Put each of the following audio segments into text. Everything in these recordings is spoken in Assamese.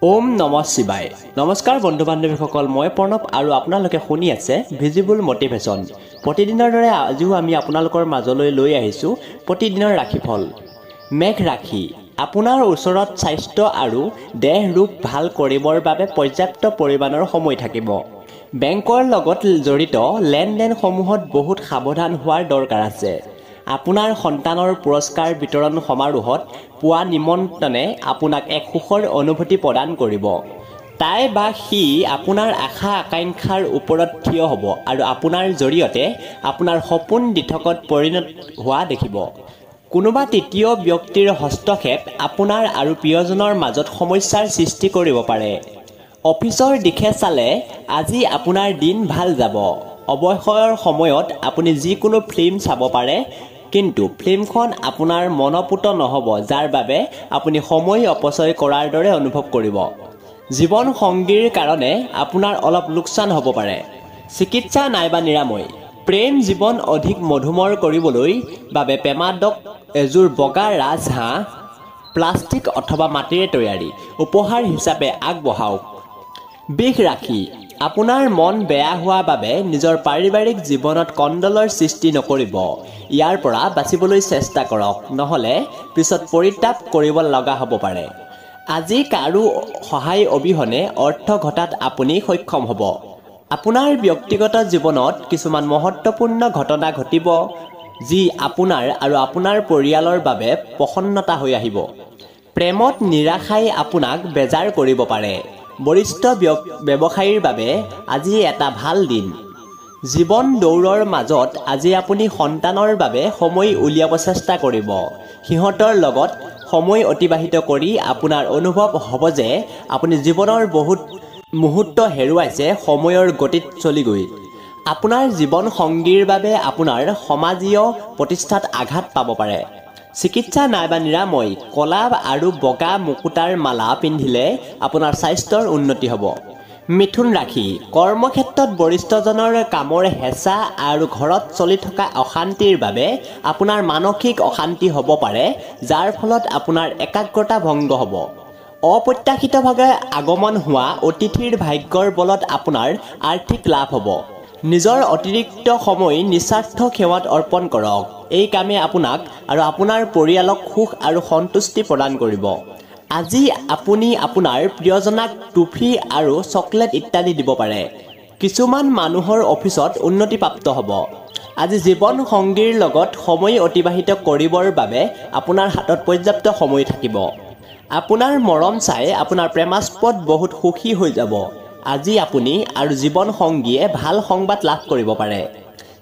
ওম নমঃ শিৱায়। নমস্কাৰ বন্ধু বান্ধৱীসকল, মই প্ৰণৱ আৰু আপোনালোকে শুনি আছে ভিজিবল মটিভেশ্যন। প্ৰতিদিনৰ দৰে আজিও আমি আপোনালোকৰ মাজলৈ লৈ আহিছোঁ প্ৰতিদিনৰ ৰাশিফল। মেঘ ৰাশি, আপোনাৰ ওচৰত স্বাস্থ্য আৰু দেহ ৰূপ ভাল কৰিবৰ বাবে পৰ্যাপ্ত পৰিমাণৰ সময় থাকিব। বেংকৰ লগত জড়িত লেনদেনসমূহত বহুত সাৱধান হোৱাৰ দৰকাৰ আছে। আপোনাৰ সন্তানৰ পুৰস্কাৰ বিতৰণ সমাৰোহত পোৱা নিমন্ত্ৰণে আপোনাক এক সুখৰ অনুভূতি প্ৰদান কৰিব। তাই বা সি আপোনাৰ আশা আকাংক্ষাৰ ওপৰত থিয় হ'ব আৰু আপোনাৰ জৰিয়তে আপোনাৰ সপোন দিঠকত পৰিণত হোৱা দেখিব। কোনোবা তৃতীয় ব্যক্তিৰ হস্তক্ষেপ আপোনাৰ আৰু প্ৰিয়জনৰ মাজত সমস্যাৰ সৃষ্টি কৰিব পাৰে। অফিচৰ দিশে চালে আজি আপোনাৰ দিন ভাল যাব। অৱসৰৰ সময়ত আপুনি যিকোনো ফিল্ম চাব পাৰে, কিন্তু ফিল্মখন আপোনাৰ মনপুত নহ'ব, যাৰ বাবে আপুনি সময় অপচয় কৰাৰ দৰে অনুভৱ কৰিব। জীৱন সংগীৰ কাৰণে আপোনাৰ অলপ লোকচান হ'ব পাৰে। চিকিৎসা নাইবা নিৰাময়, প্ৰেম জীৱন অধিক মধুমৰ কৰিবলৈ বাবে প্ৰেমাদক এযোৰ বগা ৰাজহাঁহ প্লাষ্টিক অথবা মাটিৰে তৈয়াৰী উপহাৰ হিচাপে আগবঢ়াওক। বৃষ ৰাশি, আপোনাৰ মন বেয়া হোৱা বাবে নিজৰ পাৰিবাৰিক জীৱনত কণ্ডলৰ সৃষ্টি নকৰিব। ইয়াৰ পৰা বাচিবলৈ চেষ্টা কৰক, নহ'লে পিছত পৰিতাপ কৰিব লগা হ'ব পাৰে। আজি কাৰো সহায় অবিহনে অৰ্থ ঘটাত আপুনি সক্ষম হ'ব। আপোনাৰ ব্যক্তিগত জীৱনত কিছুমান মহত্বপূৰ্ণ ঘটনা ঘটিব, যি আপোনাৰ আৰু আপোনাৰ পৰিয়ালৰ বাবে প্ৰসন্নতা হৈ আহিব। প্ৰেমত নিৰাশাই আপোনাক বেজাৰ কৰিব পাৰে। বৰিষ্ঠ ব্যৱসায়ীৰ বাবে আজি এটা ভাল দিন। জীৱন দৌৰৰ মাজত আজি আপুনি সন্তানৰ বাবে সময় উলিয়াব চেষ্টা কৰিব। সিহঁতৰ লগত সময় অতিবাহিত কৰি আপোনাৰ অনুভৱ হ'ব যে আপুনি জীৱনৰ বহুত মুহূৰ্ত হেৰুৱাইছে সময়ৰ গতিত চলি গৈ। আপোনাৰ জীৱন সংগীৰ বাবে আপোনাৰ সমাজীয় প্ৰতিষ্ঠাত আঘাত পাব পাৰে। চিকিৎসা নাইবা নিৰাময়, ক'লা আৰু বগা মুকুতাৰ মালা পিন্ধিলে আপোনাৰ স্বাস্থ্যৰ উন্নতি হ'ব। মিথুন ৰাশি, কৰ্মক্ষেত্ৰত বৰিষ্ঠজনৰ কামৰ হেঁচা আৰু ঘৰত চলি থকা অশান্তিৰ বাবে আপোনাৰ মানসিক অশান্তি হ'ব পাৰে, যাৰ ফলত আপোনাৰ একাগ্ৰতা ভংগ হ'ব। অপ্ৰত্যাশিতভাৱে আগমন হোৱা অতিথিৰ ভাগ্যৰ বলত আপোনাৰ আৰ্থিক লাভ হ'ব। নিজৰ অতিৰিক্ত সময় নিস্বাৰ্থ সেৱাত অৰ্পণ কৰক। এই কামে আপোনাক আৰু আপোনাৰ পৰিয়ালক সুখ আৰু সন্তুষ্টি প্ৰদান কৰিব। আজি আপুনি আপোনাৰ প্ৰিয়জনাক ট্ৰফি আৰু চকলেট ইত্যাদি দিব পাৰে। কিছুমান মানুহৰ অফিচত উন্নতিপ্ৰাপ্ত হ'ব। আজি জীৱন সংগীৰ লগত সময় অতিবাহিত কৰিবৰ বাবে আপোনাৰ হাতত পৰ্যাপ্ত সময় থাকিব। আপোনাৰ মৰম চাই আপোনাৰ প্ৰেমাস্পদ বহুত সুখী হৈ যাব। আজি আপুনি আৰু জীৱন সংগীয়ে ভাল সংবাদ লাভ কৰিব পাৰে।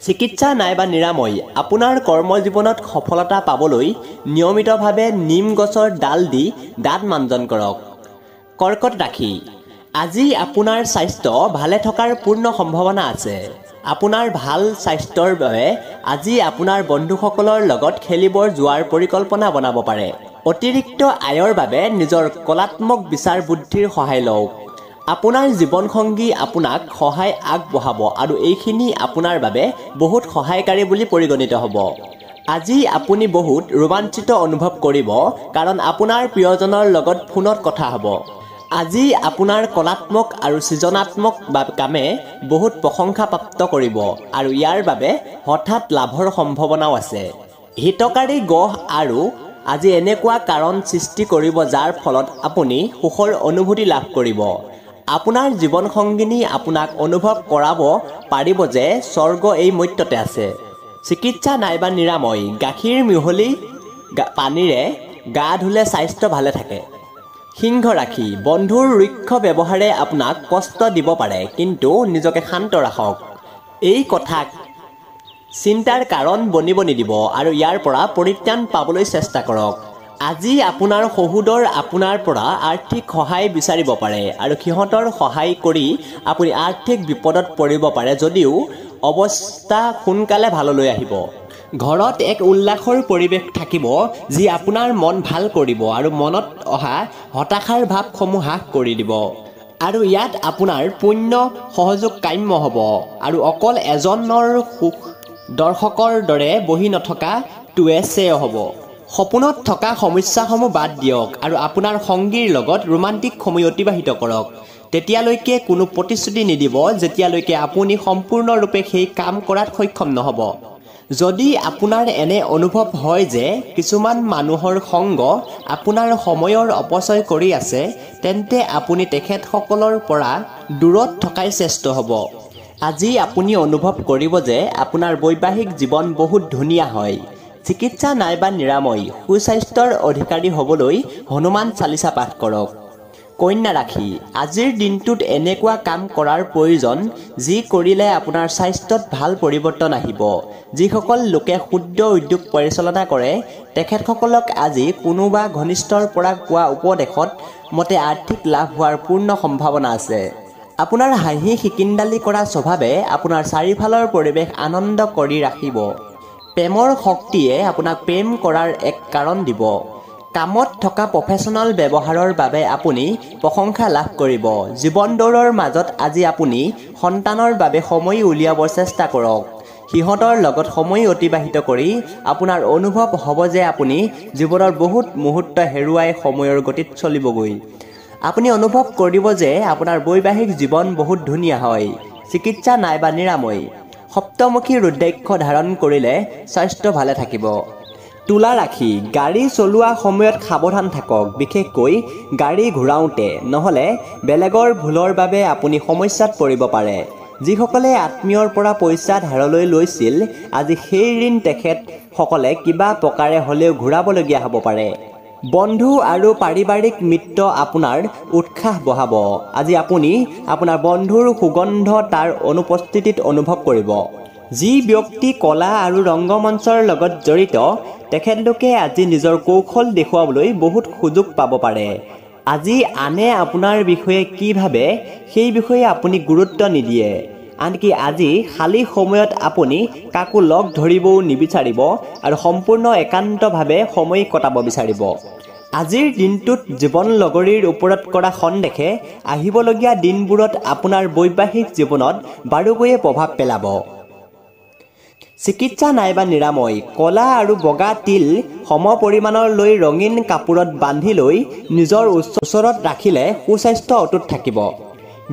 চিকিৎসা নাইবা নিৰাময়, আপোনাৰ কৰ্মজীৱনত সফলতা পাবলৈ নিয়মিতভাৱে নিম গছৰ ডাল দি দাঁত মাঞ্জন কৰক। কৰ্কট ৰাশি, আজি আপোনাৰ স্বাস্থ্য ভালে থকাৰ পূৰ্ণ সম্ভাৱনা আছে। আপোনাৰ ভাল স্বাস্থ্যৰ বাবে আজি আপোনাৰ বন্ধুসকলৰ লগত খেলিব যোৱাৰ পৰিকল্পনা বনাব পাৰে। অতিৰিক্ত আয়ৰ বাবে নিজৰ কলাত্মক বিচাৰ বুদ্ধিৰ সহায় লওক। আপোনাৰ জীৱনসংগী আপোনাক সহায় আগবঢ়াব আৰু এইখিনি আপোনাৰ বাবে বহুত সহায়কাৰী বুলি পৰিগণিত হ'ব। আজি আপুনি বহুত ৰোমাঞ্চিত অনুভৱ কৰিব, কাৰণ আপোনাৰ প্ৰিয়জনৰ লগত ফোনত কথা হ'ব। আজি আপোনাৰ কলাত্মক আৰু সৃজনাত্মক কামে বহুত প্ৰশংসাপ্ৰাপ্ত কৰিব আৰু ইয়াৰ বাবে হঠাৎ লাভৰ সম্ভাৱনাও আছে। হিতকাৰী গ্ৰহ আৰু আজি এনেকুৱা কাৰণ সৃষ্টি কৰিব যাৰ ফলত আপুনি সুখৰ অনুভূতি লাভ কৰিব। আপোনাৰ জীৱনসংগিনী আপোনাক অনুভৱ কৰাব পাৰিব যে স্বৰ্গ এই মৰ্ত্যতে আছে। চিকিৎসা নাইবা নিৰাময়, গাখীৰ মিহলি পানীৰে গা ধুলে স্বাস্থ্য ভালে থাকে। সিংহ ৰাশি, বন্ধুৰ ৰুক্ষ ব্যৱহাৰে আপোনাক কষ্ট দিব পাৰে, কিন্তু নিজকে শান্ত ৰাখক। এই কথাক চিন্তাৰ কাৰণ বনিব নিদিব আৰু ইয়াৰ পৰা পৰিত্ৰাণ পাবলৈ চেষ্টা কৰক। আজি আপোনাৰ শহুৰৰ আপোনাৰ পৰা আৰ্থিক সহায় বিচাৰিব পাৰে আৰু সিহঁতৰ সহায় কৰি আপুনি আৰ্থিক বিপদত পৰিব পাৰে, যদিও অৱস্থা সোনকালে ভাললৈ আহিব। ঘৰত এক উল্লাসৰ পৰিৱেশ থাকিব, যি আপোনাৰ মন ভাল কৰিব আৰু মনত অহা হতাশাৰ ভাৱসমূহ হ্ৰাস কৰি দিব। আৰু ইয়াত আপোনাৰ পূৰ্ণ সহযোগ কাম্য হ'ব আৰু অকল এজনৰ সুখ দৰ্শকৰ দৰে বহি নথকাটোৱে শ্ৰেয় হ'ব। সপোনত থকা সমস্যাসমূহ বাদ দিয়ক আৰু আপোনাৰ সংগীৰ লগত ৰোমান্টিক সময় অতিবাহিত কৰক। তেতিয়ালৈকে কোনো প্ৰতিশ্ৰুতি নিদিব যেতিয়ালৈকে আপুনি সম্পূৰ্ণৰূপে সেই কাম কৰাত সক্ষম নহ'ব। যদি আপোনাৰ এনে অনুভৱ হয় যে কিছুমান মানুহৰ সংগ আপোনাৰ সময়ৰ অপচয় কৰি আছে, তেন্তে আপুনি তেখেতসকলৰ পৰা দূৰত থকাই শ্ৰেষ্ঠ হ'ব। আজি আপুনি অনুভৱ কৰিব যে আপোনাৰ বৈবাহিক জীৱন বহুত ধুনীয়া হয়। চিকিৎসা নাইবা নিৰাময়, সুস্বাস্থ্যৰ অধিকাৰী হ'বলৈ হনুমান চালিচা পাঠ কৰক। কন্যা ৰাশি, আজিৰ দিনটোত এনেকুৱা কাম কৰাৰ প্ৰয়োজন যি কৰিলে আপোনাৰ স্বাস্থ্যত ভাল পৰিৱৰ্তন আহিব। যিসকল লোকে ক্ষুদ্ৰ উদ্যোগ পৰিচালনা কৰে তেখেতসকলক আজি কোনোবা ঘনিষ্ঠৰ পৰা পোৱা উপদেশত মতে আৰ্থিক লাভ হোৱাৰ পূৰ্ণ সম্ভাৱনা আছে। আপোনাৰ হাঁহি খিকিন্দালি কৰা স্বভাৱে আপোনাৰ চাৰিওফালৰ পৰিৱেশ আনন্দ কৰি ৰাখিব। প্ৰেমৰ শক্তিয়ে আপোনাক প্ৰেম কৰাৰ এক কাৰণ দিব। কামত থকা প্ৰফেশ্যনেল ব্যৱহাৰৰ বাবে আপুনি প্ৰশংসা লাভ কৰিব। জীৱন দৌৰৰ মাজত আজি আপুনি সন্তানৰ বাবে সময় উলিয়াব চেষ্টা কৰক। সিহঁতৰ লগত সময় অতিবাহিত কৰি আপোনাৰ অনুভৱ হ'ব যে আপুনি জীৱনৰ বহুত মুহূৰ্ত হেৰুৱাই সময়ৰ গতিত চলিবগৈ। আপুনি অনুভৱ কৰিব যে আপোনাৰ বৈবাহিক জীৱন বহুত ধুনীয়া হয়। চিকিৎসা নাইবা নিৰাময়, সপ্তমুখী ৰুদ্ৰাক্ষ ধাৰণ কৰিলে স্বাস্থ্য ভালে থাকিব। তুলা ৰাশি, গাড়ী চলোৱা সময়ত সাৱধান থাকক, বিশেষকৈ গাড়ী ঘূৰাওঁতে, নহ'লে বেলেগৰ ভুলৰ বাবে আপুনি সমস্যাত পৰিব পাৰে। যিসকলে আত্মীয়ৰ পৰা পইচা ধাৰলৈ লৈছিল, আজি সেই ঋণ তেখেতসকলে কিবা প্ৰকাৰে হ'লেও ঘূৰাবলগীয়া হ'ব পাৰে। বন্ধু আৰু পাৰিবাৰিক মিত্ৰ আপোনাৰ উৎসাহ বঢ়াব। আজি আপুনি আপোনাৰ বন্ধুৰ সুগন্ধ তাৰ অনুপস্থিতিত অনুভৱ কৰিব। যি ব্যক্তি কলা আৰু ৰংগমঞ্চৰ লগত জড়িত তেখেতলোকে আজি নিজৰ কৌশল দেখুৱাবলৈ বহুত সুযোগ পাব পাৰে। আজি আনে আপোনাৰ বিষয়ে কি ভাবে সেই বিষয়ে আপুনি গুৰুত্ব নিদিয়ে। আনকি আজি খালী সময়ত আপুনি কাকো লগ ধৰিবও নিবিচাৰিব আৰু সম্পূৰ্ণ একান্তভাৱে সময় কটাব বিচাৰিব। আজিৰ দিনটোত জীৱন লগৰীৰ ওপৰত কৰা সন্দেহে আহিবলগীয়া দিনবোৰত আপোনাৰ বৈবাহিক জীৱনত বাৰুকৈয়ে প্ৰভাৱ পেলাব। চিকিৎসা নাইবা নিৰাময়, কলা আৰু বগা তিল সম পৰিমাণৰ লৈ ৰঙীন কাপোৰত বান্ধি লৈ নিজৰ ওচৰত ৰাখিলে সুস্বাস্থ্য অটুট থাকিব।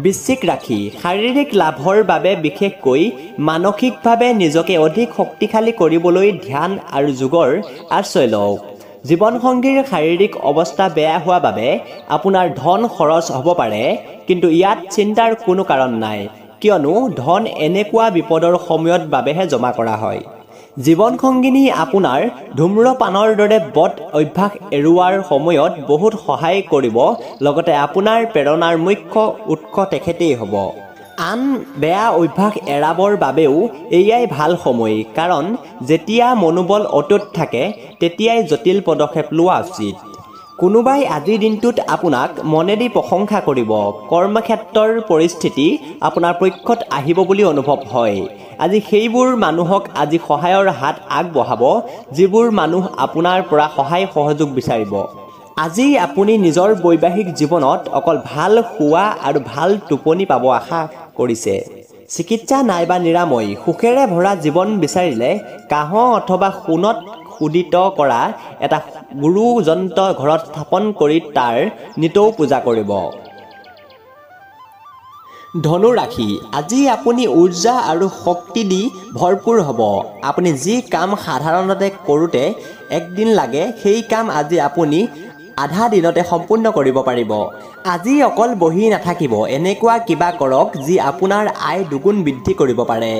বৃশ্চিক ৰাশি, শাৰীৰিক লাভৰ বাবে বিশেষকৈ মানসিকভাৱে নিজকে অধিক শক্তিশালী কৰিবলৈ ধ্যান আৰু যোগৰ আশ্ৰয় লওক। জীৱনসংগীৰ শাৰীৰিক অৱস্থা বেয়া হোৱা বাবে আপোনাৰ ধন খৰচ হ'ব পাৰে, কিন্তু ইয়াত চিন্তাৰ কোনো কাৰণ নাই, কিয়নো ধন এনেকুৱা বিপদৰ সময়ত বাবেহে জমা কৰা হয়। জীৱনসংগিনী আপোনাৰ ধূম্ৰপানৰ দৰে বদ অভ্যাস এৰুৱাৰ সময়ত বহুত সহায় কৰিব, লগতে আপোনাৰ প্ৰেৰণাৰ মুখ্য উৎস তেখেতেই হ'ব। আন বেয়া অভ্যাস এৰাবৰ বাবেও এয়াই ভাল সময়, কাৰণ যেতিয়া মনোবল অটুট থাকে তেতিয়াই জটিল পদক্ষেপ লোৱা উচিত। কোনোবাই আজিৰ দিনটোত আপোনাক মনেদি প্ৰশংসা কৰিব। কৰ্মক্ষেত্ৰৰ পৰিস্থিতি আপোনাৰ পক্ষত আহিব বুলি অনুভৱ হয়। আজি সেইবোৰ মানুহক আজি সহায়ৰ হাত আগবঢ়াব যিবোৰ মানুহ আপোনাৰ পৰা সহায় সহযোগ বিচাৰিব। আজি আপুনি নিজৰ বৈবাহিক জীৱনত অকল ভাল শোৱা আৰু ভাল টোপনি পাব আশা কৰিছে। চিকিৎসা নাইবা নিৰাময়, সুখেৰে ভৰা জীৱন বিচাৰিলে কাঁহ অথবা সোণত শোধিত কৰা এটা গুৰু যন্ত্ৰ ঘৰত স্থাপন কৰি তাৰ নিতৌ পূজা কৰিব। ধনু ৰাশি, আজি আপুনি উৰ্জা আৰু শক্তি দি ভৰপূৰ হ'ব। আপুনি যি কাম সাধাৰণতে কৰোঁতে একদিন লাগে, সেই কাম আজি আপুনি আধা দিনতে সম্পূৰ্ণ কৰিব পাৰিব। আজি অকল বহি নাথাকিব, এনেকুৱা কিবা কৰক যি আপোনাৰ আয় দুগুণ বৃদ্ধি কৰিব পাৰে।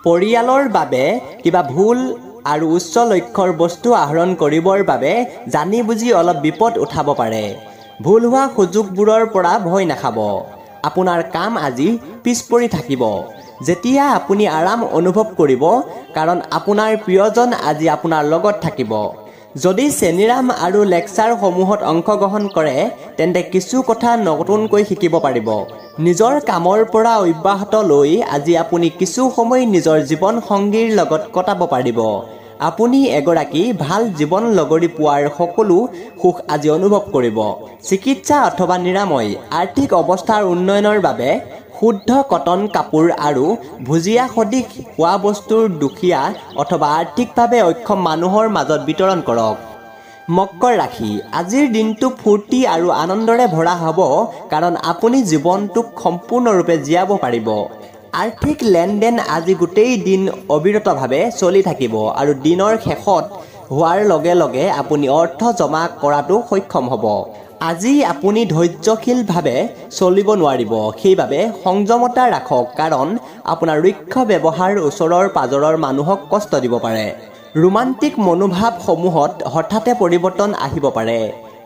পৰিয়ালৰ বাবে কিবা ভুল আৰু উচ্চ লক্ষ্যৰ বস্তু আহৰণ কৰিবৰ বাবে জানি বুজি অলপ বিপদ উঠাব পাৰে। ভুল হোৱা সুযোগবোৰৰ পৰা ভয় নাখাব। আপোনাৰ কাম আজি পিছ পৰি থাকিব। যেতিয়া আপুনি আৰাম অনুভৱ কৰিব, কাৰণ আপোনাৰ প্ৰিয়জন আজি আপোনাৰ লগত থাকিব। যদি চেনিৰাম আৰু লেকচাৰসমূহত অংশগ্ৰহণ কৰে তেন্তে কিছু কথা নতুনকৈ শিকিব পাৰিব। নিজৰ কামৰ পৰা অব্যাহত লৈ আজি আপুনি কিছু সময় নিজৰ জীৱন সংগীৰ লগত কটাব পাৰিব। আপুনি এগৰাকী ভাল জীৱন লগৰী পোৱাৰ সকলো সুখ আজি অনুভৱ কৰিব। চিকিৎসা অথবা নিৰাময়, আৰ্থিক অৱস্থাৰ উন্নয়নৰ বাবে শুদ্ধ কটন কাপোৰ আৰু ভুজিয়া সদৃশ খোৱা বস্তুৰ দুখীয়া অথবা আৰ্থিকভাৱে অক্ষম মানুহৰ মাজত বিতৰণ কৰক। মকৰ ৰাশি, আজিৰ দিনটো ফূৰ্তি আৰু আনন্দৰে ভৰা হ'ব কাৰণ আপুনি জীৱনটোক সম্পূৰ্ণৰূপে জীয়াব পাৰিব। আৰ্থিক লেনদেন আজি গোটেই দিন অবিৰতভাৱে চলি থাকিব আৰু দিনৰ শেষত হোৱাৰ লগে লগে আপুনি অৰ্থ জমা কৰাটো সক্ষম হ'ব। আজি আপুনি ধৈৰ্যশীলভাৱে চলিব নোৱাৰিব, সেইবাবে সংযমতা ৰাখক কাৰণ আপোনাৰ ৰুক্ষ ব্যৱহাৰ ওচৰৰ পাজৰৰ মানুহক কষ্ট দিব পাৰে। ৰোমান্টিক মনোভাৱসমূহত হঠাতে পৰিৱৰ্তন আহিব পাৰে।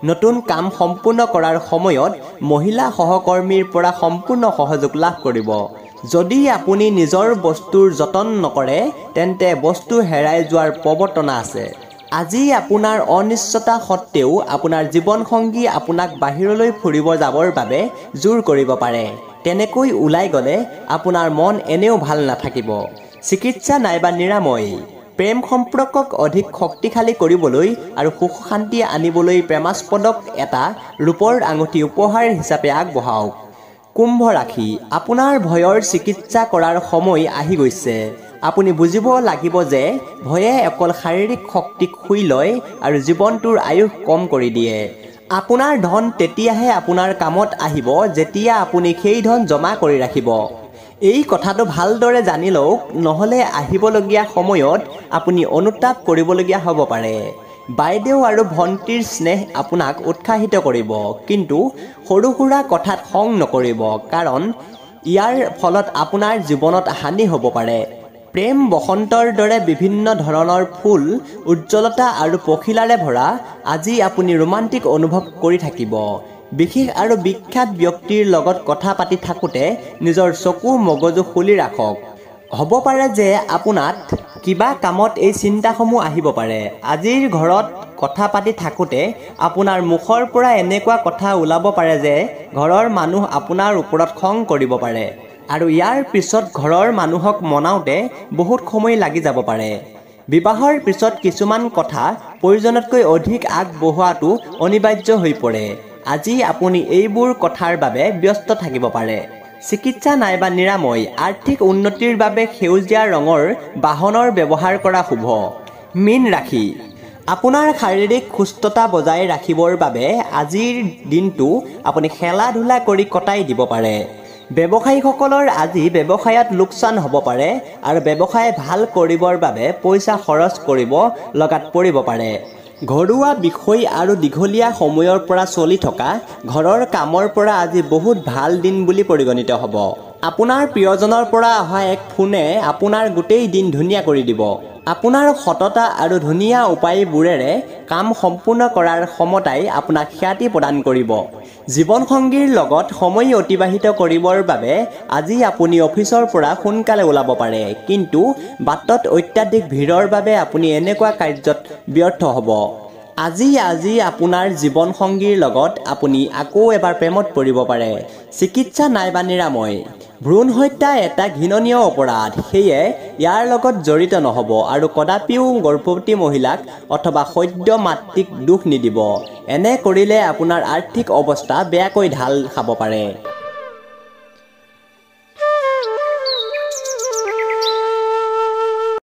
নতুন কাম সম্পূৰ্ণ কৰাৰ সময়ত মহিলা সহকৰ্মীৰ পৰা সম্পূৰ্ণ সহযোগ লাভ কৰিব। যদি আপুনি নিজৰ বস্তুৰ যতন নকৰে তেন্তে বস্তু হেৰাই যোৱাৰ প্ৰৱণতা আছে। আজি আপোনাৰ অনিশ্চয়তা সত্ত্বেও আপোনাৰ জীৱনসংগী আপোনাক বাহিৰলৈ ফুৰিব যাবৰ বাবে জোৰ কৰিব পাৰে। তেনেকৈ ওলাই গ'লে আপোনাৰ মন এনেও ভাল নাথাকিব। চিকিৎসা নাইবা নিৰাময়, প্ৰেম সম্পৰ্কক অধিক শক্তিশালী কৰিবলৈ আৰু সুখ শান্তি আনিবলৈ প্ৰেমাস্পদক এটা ৰূপৰ আঙুঠি উপহাৰ হিচাপে আগবঢ়াওক। কুম্ভ ৰাশি, আপোনাৰ ভয়ৰ চিকিৎসা কৰাৰ সময় আহি গৈছে। আপুনি বুজিব লাগিব যে ভয়ে অকল শাৰীৰিক শক্তিক শুই লয় আৰু জীৱনটোৰ আয়ুস কম কৰি দিয়ে। আপোনাৰ ধন তেতিয়াহে আপোনাৰ কামত আহিব যেতিয়া আপুনি সেই ধন জমা কৰি ৰাখিব। এই কথাটো ভালদৰে জানি লওক, নহ'লে আহিবলগীয়া সময়ত আপুনি অনুতাপ কৰিবলগীয়া হ'ব পাৰে। বাইদেউ আৰু ভণ্টিৰ স্নেহ আপোনাক উৎসাহিত কৰিব, কিন্তু সৰু সুৰা কথাত খং নকৰিব কাৰণ ইয়াৰ ফলত আপোনাৰ জীৱনত হানি হ'ব পাৰে। প্ৰেম বসন্তৰ দৰে বিভিন্ন ধৰণৰ ফুল, উজ্জ্বলতা আৰু পখিলাৰে ভৰা আজি আপুনি ৰোমান্টিক অনুভৱ কৰি থাকিব। বিশেষ আৰু বিখ্যাত ব্যক্তিৰ লগত কথা পাতি থাকোঁতে নিজৰ চকু মগজু খুলি ৰাখক। হ'ব পাৰে যে আপোনাত কিবা কামত এই চিন্তাসমূহ আহিব পাৰে। আজিৰ ঘৰত কথা পাতি থাকোঁতে আপোনাৰ মুখৰ পৰা এনেকুৱা কথা ওলাব পাৰে যে ঘৰৰ মানুহ আপোনাৰ ওপৰত খং কৰিব পাৰে আৰু ইয়াৰ পিছত ঘৰৰ মানুহক মনাওঁতে বহুত সময় লাগি যাব পাৰে। বিবাহৰ পিছত কিছুমান কথা প্ৰয়োজনতকৈ অধিক আগবঢ়োৱাটো অনিবাৰ্য হৈ পৰে। আজি আপুনি এইবোৰ কথাৰ বাবে ব্যস্ত থাকিব পাৰে। চিকিৎসা নাইবা নিৰাময়, আৰ্থিক উন্নতিৰ বাবে সেউজীয়া ৰঙৰ বাহনৰ ব্যৱহাৰ কৰা শুভ। মীন ৰাশি, আপোনাৰ শাৰীৰিক সুস্থতা বজাই ৰাখিবৰ বাবে আজিৰ দিনটো আপুনি খেলা ধূলা কৰি কটাই দিব পাৰে। ব্যৱসায়ীসকলৰ আজি ব্যৱসায়ত লোকচান হ'ব পাৰে আৰু ব্যৱসায় ভাল কৰিবৰ বাবে পইচা খৰচ কৰিব লগাত পৰিব পাৰে। ঘৰুৱা বিষয় আৰু দীঘলীয়া সময়ৰ পৰা চলি থকা ঘৰৰ কামৰ পৰা আজি বহুত ভাল দিন বুলি পৰিগণিত হ'ব। আপোনাৰ প্ৰিয়জনৰ পৰা অহা এক ফোনে আপোনাৰ গোটেই দিন ধুনীয়া কৰি দিব। আপোনাৰ সততা আৰু ধুনীয়া উপায়বোৰেৰে কাম সম্পূৰ্ণ কৰাৰ ক্ষমতাই আপোনাক খ্যাতি প্ৰদান কৰিব। জীৱনসংগীৰ লগত সময় অতিবাহিত কৰিবৰ বাবে আজি আপুনি অফিচৰ পৰা সোনকালে ওলাব পাৰে, কিন্তু বাটত অত্যাধিক ভিৰৰ বাবে আপুনি এনেকুৱা কাৰ্যত ব্যৰ্থ হ'ব। আজি আপোনাৰ জীৱনসংগীৰ লগত আপুনি আকৌ এবাৰ প্ৰেমত পৰিব পাৰে। চিকিৎসা নাইবা নিৰাময়, ভ্ৰূণ হত্যা এটা ঘৃণনীয় অপৰাধ, সেয়ে ইয়াৰ লগত জড়িত নহ'ব আৰু কদাপিও গৰ্ভৱতী মহিলাক অথবা সদ্য মাতৃক দুখ নিদিব। এনে কৰিলে আপোনাৰ আৰ্থিক অৱস্থা বেয়াকৈ ঢাল খাব পাৰে।